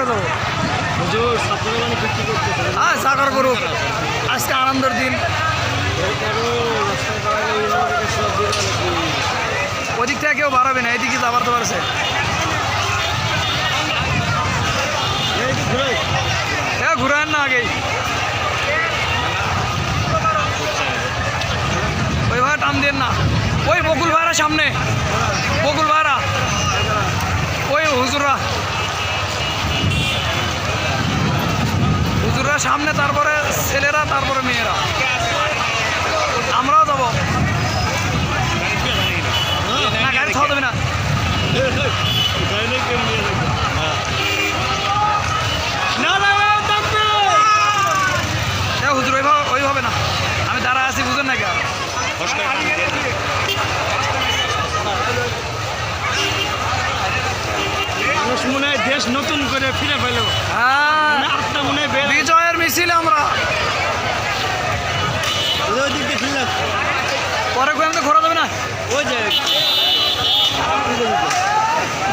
করে যাবো। হ্যাঁ সাকার করুক, আজকে আনন্দের দিন। ওদিক থেকে কেউ বাড়াবে না, এদিকে যাবার তো পারছে। ঘুরান না আগেই, ওইভাবে টান দেন না। ওই বকুল ভাড়া সামনে, বকুল ভাড়া, ওই হুজুররা হুজুররা সামনে, তারপরে ছেলেরা, তারপরে মেয়েরা। আমরাও যাবো না, গাড়ি খাওয়া দেবে না। হুজুর ওইভাবে না, আমি দাঁড়া আছি, বুঝেন না কেন? মনে হয় দেশ নতুন করে ফিরে পেল। বিজয়ের মিছিল আমরা পরে ঘুরে ঘোরা যাবে না, ওই যে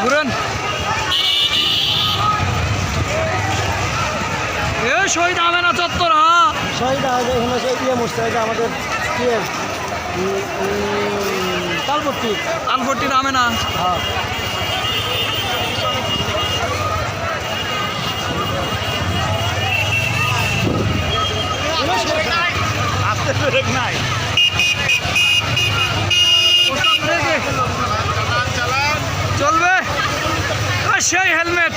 ঘুরেন। এ শহীদ আমেনা চত্বর। হ্যাঁ শহীদ ইয়ে মরছে আমাদের তালপট্টি, তালপট্টির আমেনা। হ্যাঁ নাই চলবে সেই হেলমেট,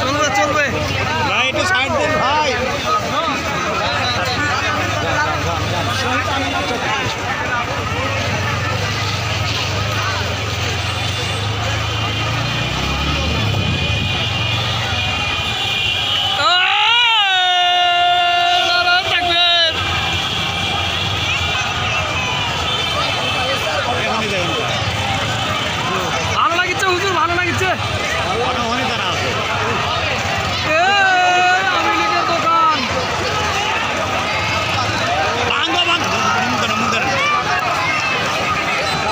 চলবে চলবে। লাইটে সাইড দিন ভাই। ভালো লাগিচ্ছে হুজুর, ভালো লাগিচ্ছে। আমেরিকার দোকান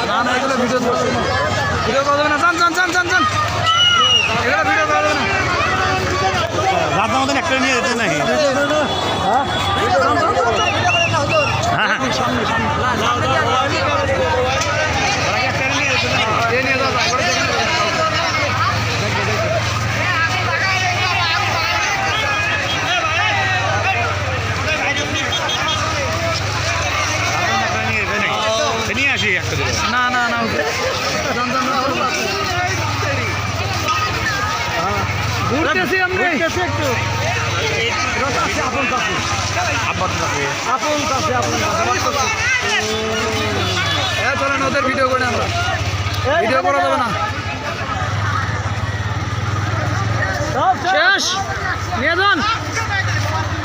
না না, এগুলো ভিডিও করা যাবে না। চান চান চান চান চান, এগুলো ভিডিও করা যাবে না। রাত আমাদের একটা নিয়ে যেতে নাই। নিয়ে আসি একটা না না না, ঘুরতেছি আমরা একটু। চলেন ওদের ভিডিও করে, আমরা ভিডিও করা যাবে না। শেষ, নিয়ে যান,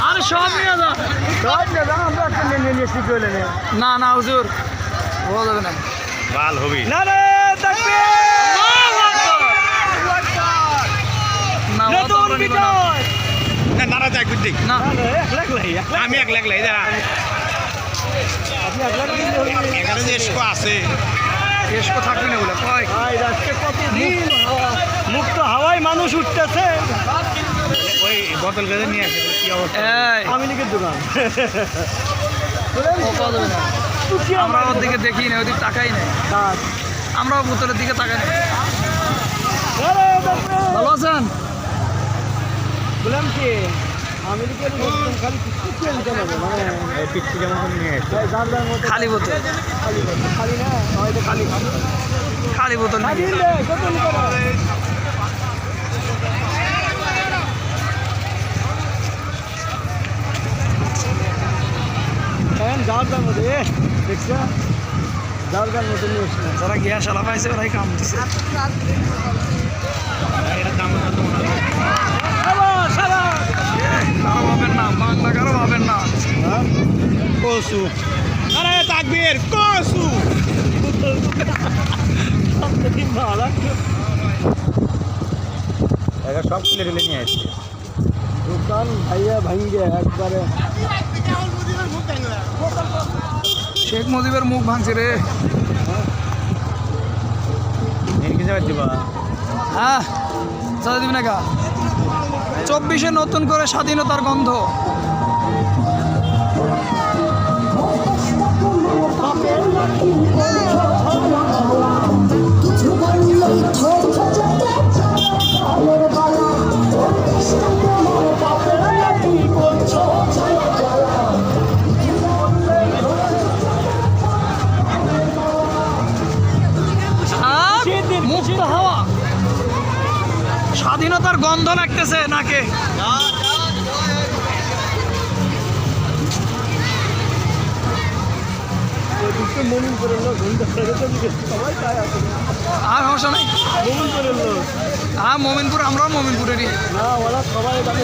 আর সব নিয়ে যান। না না হুজুর, হওয়া যাবে না, ভাল হবি না রে থাকবে না, নারা যাক ঠিক না। আমি এক লাখ লাই যা এখানে যে এসকো আছে, এসকো থাকবে না বলে কয় মুক্ত হাওয়ায় মানুষ উঠতেছে। ওই বোতল গাড়ি নিয়ে আসে, কি অবস্থা? আমি লিখে দোকান আমরা ওর দিকে দেখি না, ওদিকে তাকাই নাই, আমরাও বোতলের দিকে তাকাই না। ভালো আছেন? বললাম কি আমেরিকার খালি পিচ্ছি যেমন নিয়ে আসে, খালি বোতল, খালি না হয়তো খালি খালি বোতল নাকি? যার মধ্যে দেখছা যার মধ্যে নিয়ে এসে যারা গ্যাস আলা পাইছে ওরাই কাম দিছে। এটার দাম কারো ভাবেন না, বাংলা কারো ভাবেন না। কসু, আরে তাকবীর কসু সব খুলে ঢেলে নিয়ে আসছে দোকান ভাইয়া ভাঙ্গে একবারে। শেখ মুজিবের মুখ ভাঙছে রে। যাবে দিবা হ্যাঁ চাঁদা দিবি না কা 24-এ নতুন করে স্বাধীনতার গন্ধ মুক্ত হাওয়া স্বাধীনতার গন্ধ লাগতেছে নাকে মমিন করে লোক সবাই তাই আছে আর সমস্যা নাই মমিন করে লোক হ্যাঁ মোমিনপুর আমরাও মোমিনপুরেরই না ওরা সবাই আমি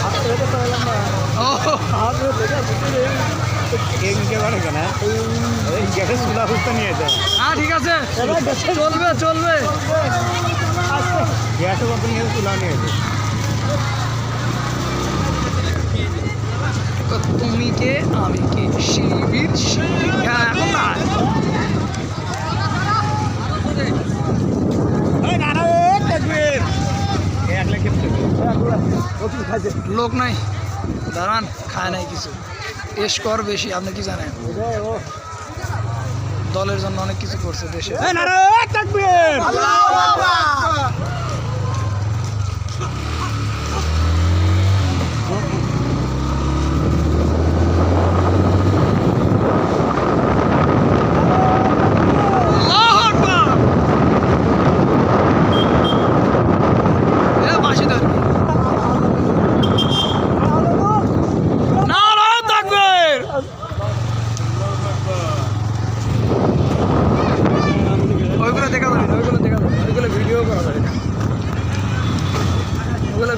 হাত রেখে পারলাম না ও হাত রেখে পারে কেন এই গ্যাসের চুলা ফুটতে নিয়ে যায় হ্যাঁ ঠিক আছে চলবে চলবে গ্যাসের মতো নিয়ে চুলা নিয়ে যায় তুমি কে আমি কে শিবির হ্যাঁ এখন না লোক নাই দাঁড়ান খায় নাই কিছু স্কোর বেশি আপনি কি জানেন দলের জন্য অনেক কিছু করছে দেশে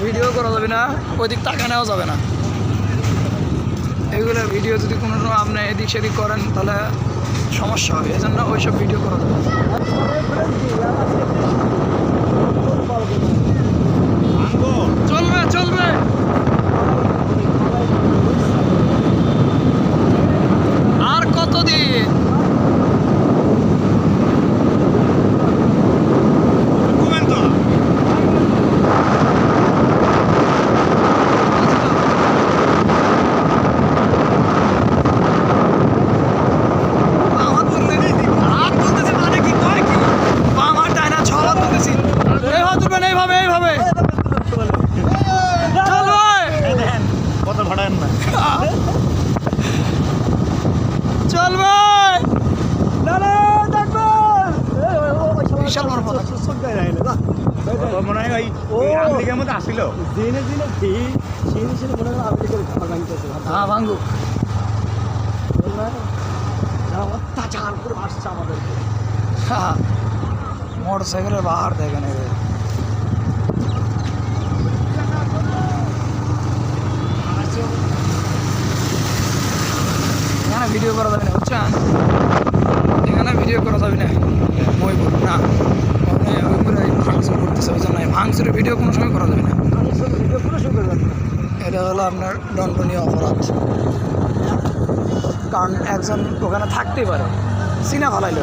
ভিডিও করা যাবে না ওই দিক টাকা নেওয়া যাবে না এগুলো ভিডিও যদি কোনো আপনি এদিক সেদিক করেন তাহলে সমস্যা হবে এই জন্য ওইসব ভিডিও করা যাবে চলবে চলবে আর কতদিন চলবে বিশাল বড় পথ মনে হয় আমেরিকার মধ্যে আসছিল দিনে দিনে মনে হয় আমেরিকার হ্যাঁ ভাঙ্গু অত্যাচার করে আসছে আমাদের মোটর সাইকেলের বাহার দেখেন এখানে ভিডিও করা যাবে না বুঝছেন এখানে ভিডিও করা যাবে না ময়ূর না ভাঙচুর করতেছে ওই জন্য ভাঙচুরের ভিডিও কোনো সময় করা যাবে না এটা হলো আপনার দণ্ডনীয় অপরাধ কারণ একজন ওখানে থাকতেই পারে সিনা ফলাইল